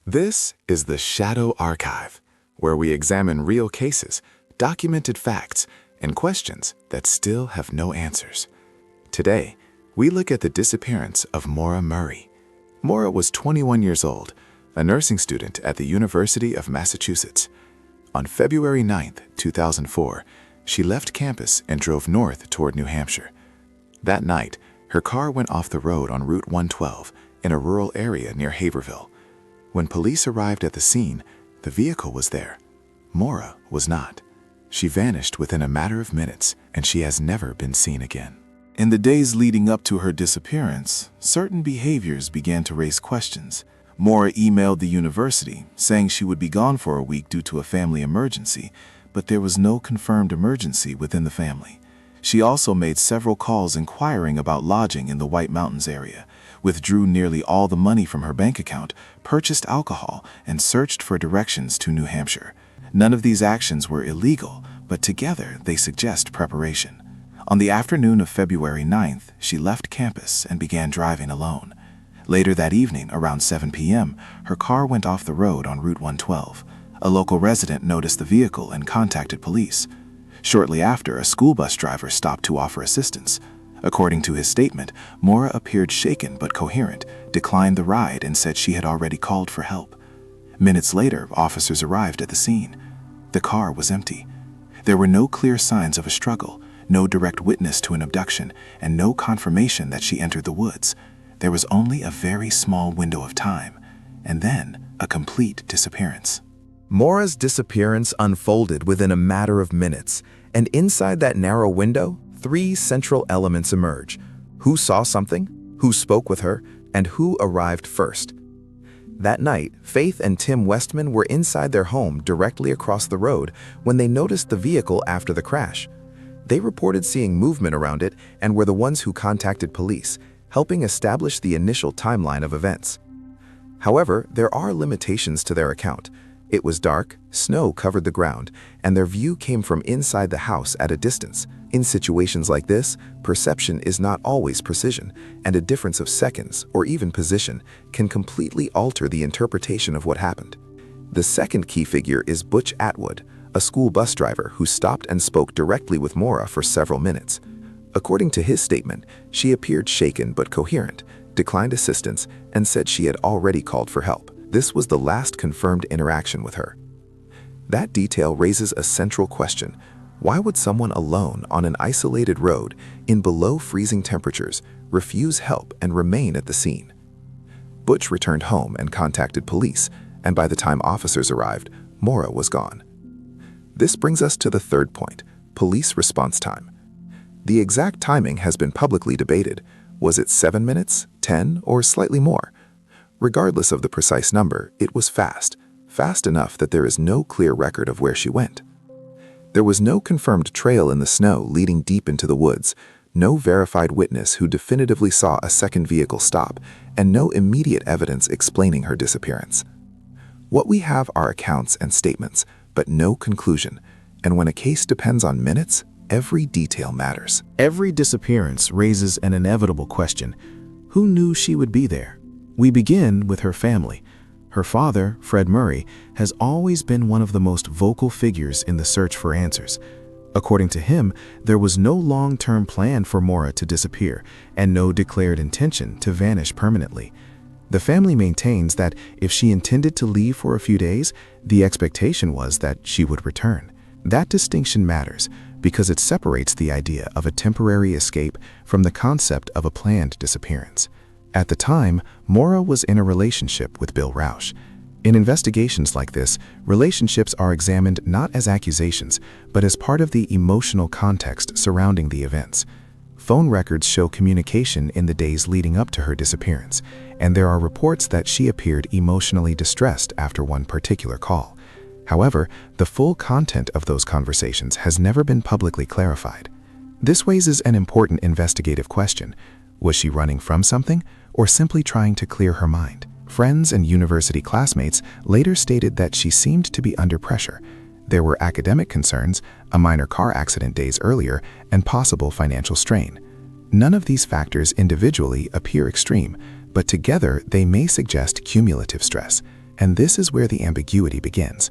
This is the Shadow Archive, where we examine real cases, documented facts, and questions that still have no answers. Today, we look at the disappearance of Maura Murray. Maura was 21 years old, a nursing student at the University of Massachusetts. On February 9, 2004, she left campus and drove north toward New Hampshire. That night, her car went off the road on Route 112 in a rural area near Haverhill. When police arrived at the scene, the vehicle was there. Maura was not. She vanished within a matter of minutes, and she has never been seen again. In the days leading up to her disappearance, certain behaviors began to raise questions. Maura emailed the university, saying she would be gone for a week due to a family emergency, but there was no confirmed emergency within the family. She also made several calls inquiring about lodging in the White Mountains area, withdrew nearly all the money from her bank account, purchased alcohol, and searched for directions to New Hampshire. None of these actions were illegal, but together they suggest preparation. On the afternoon of February 9th, she left campus and began driving alone. Later that evening, around 7 p.m., her car went off the road on Route 112. A local resident noticed the vehicle and contacted police. Shortly after, a school bus driver stopped to offer assistance. According to his statement, Maura appeared shaken but coherent, declined the ride, and said she had already called for help. Minutes later, officers arrived at the scene. The car was empty. There were no clear signs of a struggle, no direct witness to an abduction, and no confirmation that she entered the woods. There was only a very small window of time, and then a complete disappearance. Maura's disappearance unfolded within a matter of minutes, and inside that narrow window, three central elements emerge: who saw something, who spoke with her, and who arrived first. That night, Faith and Tim Westman were inside their home directly across the road when they noticed the vehicle after the crash. They reported seeing movement around it and were the ones who contacted police, helping establish the initial timeline of events. However, there are limitations to their account. It was dark, snow covered the ground, and their view came from inside the house at a distance. In situations like this, perception is not always precision, and a difference of seconds, or even position, can completely alter the interpretation of what happened. The second key figure is Butch Atwood, a school bus driver who stopped and spoke directly with Maura for several minutes. According to his statement, she appeared shaken but coherent, declined assistance, and said she had already called for help. This was the last confirmed interaction with her. That detail raises a central question. Why would someone alone on an isolated road in below freezing temperatures refuse help and remain at the scene? Butch returned home and contacted police, and by the time officers arrived, Maura was gone. This brings us to the third point: police response time. The exact timing has been publicly debated. Was it 7 minutes, 10, or slightly more? Regardless of the precise number, it was fast enough that there is no clear record of where she went. There was no confirmed trail in the snow leading deep into the woods, no verified witness who definitively saw a second vehicle stop, and no immediate evidence explaining her disappearance. What we have are accounts and statements, but no conclusion, and when a case depends on minutes, every detail matters. Every disappearance raises an inevitable question: who knew she would be there? We begin with her family. Her father, Fred Murray, has always been one of the most vocal figures in the search for answers. According to him, there was no long-term plan for Maura to disappear and no declared intention to vanish permanently. The family maintains that if she intended to leave for a few days, the expectation was that she would return. That distinction matters because it separates the idea of a temporary escape from the concept of a planned disappearance. At the time, Maura was in a relationship with Bill Rausch. In investigations like this, relationships are examined not as accusations, but as part of the emotional context surrounding the events. Phone records show communication in the days leading up to her disappearance, and there are reports that she appeared emotionally distressed after one particular call. However, the full content of those conversations has never been publicly clarified. This raises an important investigative question. Was she running from something, or simply trying to clear her mind? Friends and university classmates later stated that she seemed to be under pressure. There were academic concerns, a minor car accident days earlier, and possible financial strain. None of these factors individually appear extreme, but together they may suggest cumulative stress. And this is where the ambiguity begins.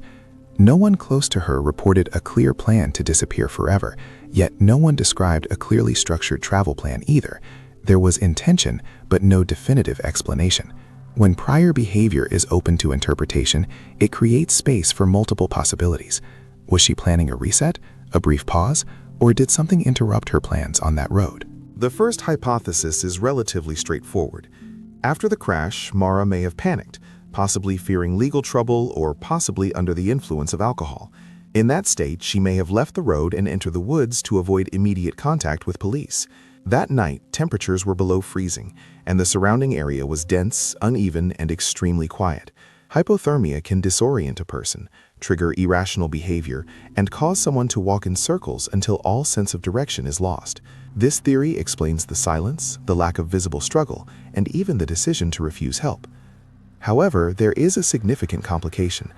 No one close to her reported a clear plan to disappear forever, yet no one described a clearly structured travel plan either. There was intention, but no definitive explanation. When prior behavior is open to interpretation, it creates space for multiple possibilities. Was she planning a reset, a brief pause, or did something interrupt her plans on that road? The first hypothesis is relatively straightforward. After the crash, Maura may have panicked, possibly fearing legal trouble or possibly under the influence of alcohol. In that state, she may have left the road and entered the woods to avoid immediate contact with police. That night, temperatures were below freezing, and the surrounding area was dense, uneven, and extremely quiet. Hypothermia can disorient a person, trigger irrational behavior, and cause someone to walk in circles until all sense of direction is lost. This theory explains the silence, the lack of visible struggle, and even the decision to refuse help. However, there is a significant complication.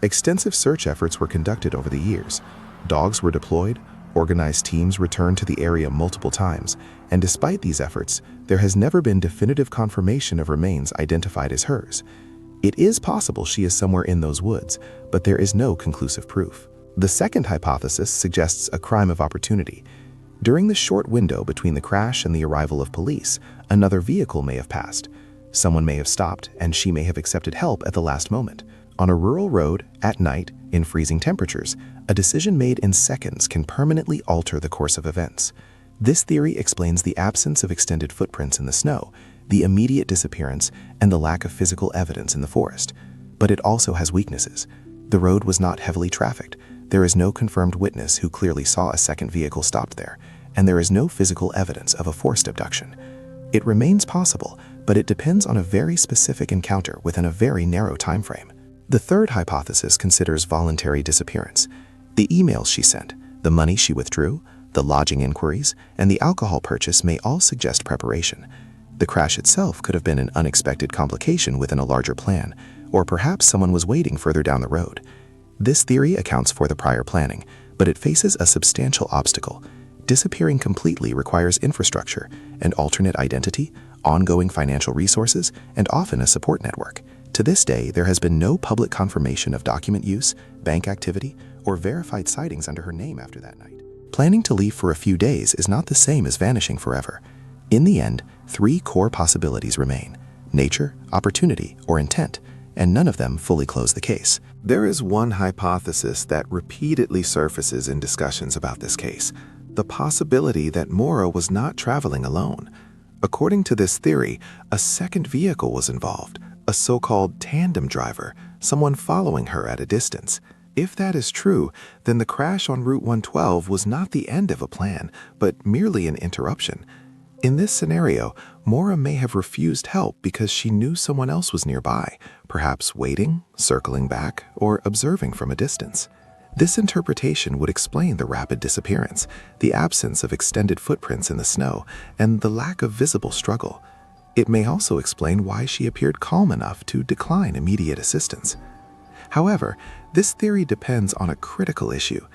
Extensive search efforts were conducted over the years. Dogs were deployed, organized teams returned to the area multiple times, and despite these efforts, there has never been definitive confirmation of remains identified as hers. It is possible she is somewhere in those woods, but there is no conclusive proof. The second hypothesis suggests a crime of opportunity. During the short window between the crash and the arrival of police, another vehicle may have passed. Someone may have stopped, and she may have accepted help at the last moment. On a rural road, at night, in freezing temperatures, a decision made in seconds can permanently alter the course of events. This theory explains the absence of extended footprints in the snow, the immediate disappearance, and the lack of physical evidence in the forest. But it also has weaknesses. The road was not heavily trafficked. There is no confirmed witness who clearly saw a second vehicle stopped there, and there is no physical evidence of a forced abduction. It remains possible, but it depends on a very specific encounter within a very narrow time frame. The third hypothesis considers voluntary disappearance. The emails she sent, the money she withdrew, the lodging inquiries, and the alcohol purchase may all suggest preparation. The crash itself could have been an unexpected complication within a larger plan, or perhaps someone was waiting further down the road. This theory accounts for the prior planning, but it faces a substantial obstacle. Disappearing completely requires infrastructure, an alternate identity, ongoing financial resources, and often a support network. To this day, there has been no public confirmation of document use, bank activity, or verified sightings under her name after that night. Planning to leave for a few days is not the same as vanishing forever. In the end, three core possibilities remain: nature, opportunity, or intent, and none of them fully close the case. There is one hypothesis that repeatedly surfaces in discussions about this case: the possibility that Maura was not traveling alone. According to this theory, a second vehicle was involved, a so-called tandem driver, someone following her at a distance. If that is true, then the crash on Route 112 was not the end of a plan, but merely an interruption. In this scenario, Maura may have refused help because she knew someone else was nearby, perhaps waiting, circling back, or observing from a distance. This interpretation would explain the rapid disappearance, the absence of extended footprints in the snow, and the lack of visible struggle. It may also explain why she appeared calm enough to decline immediate assistance. However, this theory depends on a critical issue.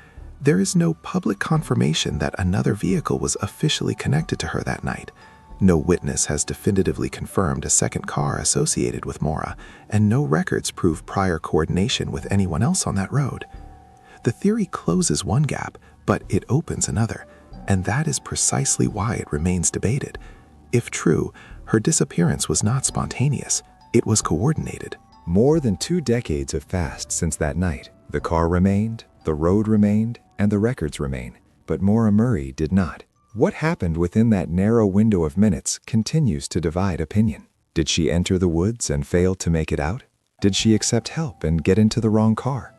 There is no public confirmation that another vehicle was officially connected to her that night. No witness has definitively confirmed a second car associated with Maura, and no records prove prior coordination with anyone else on that road. The theory closes one gap, but it opens another, and that is precisely why it remains debated. If true, her disappearance was not spontaneous, it was coordinated. More than 2 decades have passed since that night. The car remained, the road remained, and the records remain, but Maura Murray did not. What happened within that narrow window of minutes continues to divide opinion. Did she enter the woods and fail to make it out? Did she accept help and get into the wrong car?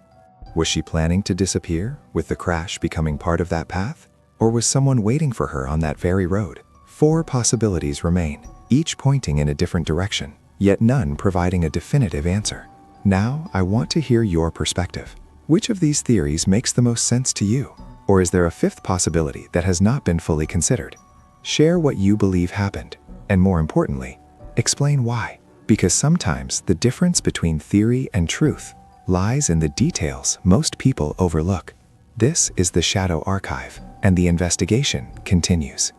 Was she planning to disappear, with the crash becoming part of that path? Or was someone waiting for her on that very road? 4 possibilities remain, each pointing in a different direction, yet none providing a definitive answer. Now, I want to hear your perspective. Which of these theories makes the most sense to you? Or is there a 5th possibility that has not been fully considered? Share what you believe happened, and more importantly, explain why. Because sometimes the difference between theory and truth lies in the details most people overlook. This is the Shadow Archive, and the investigation continues.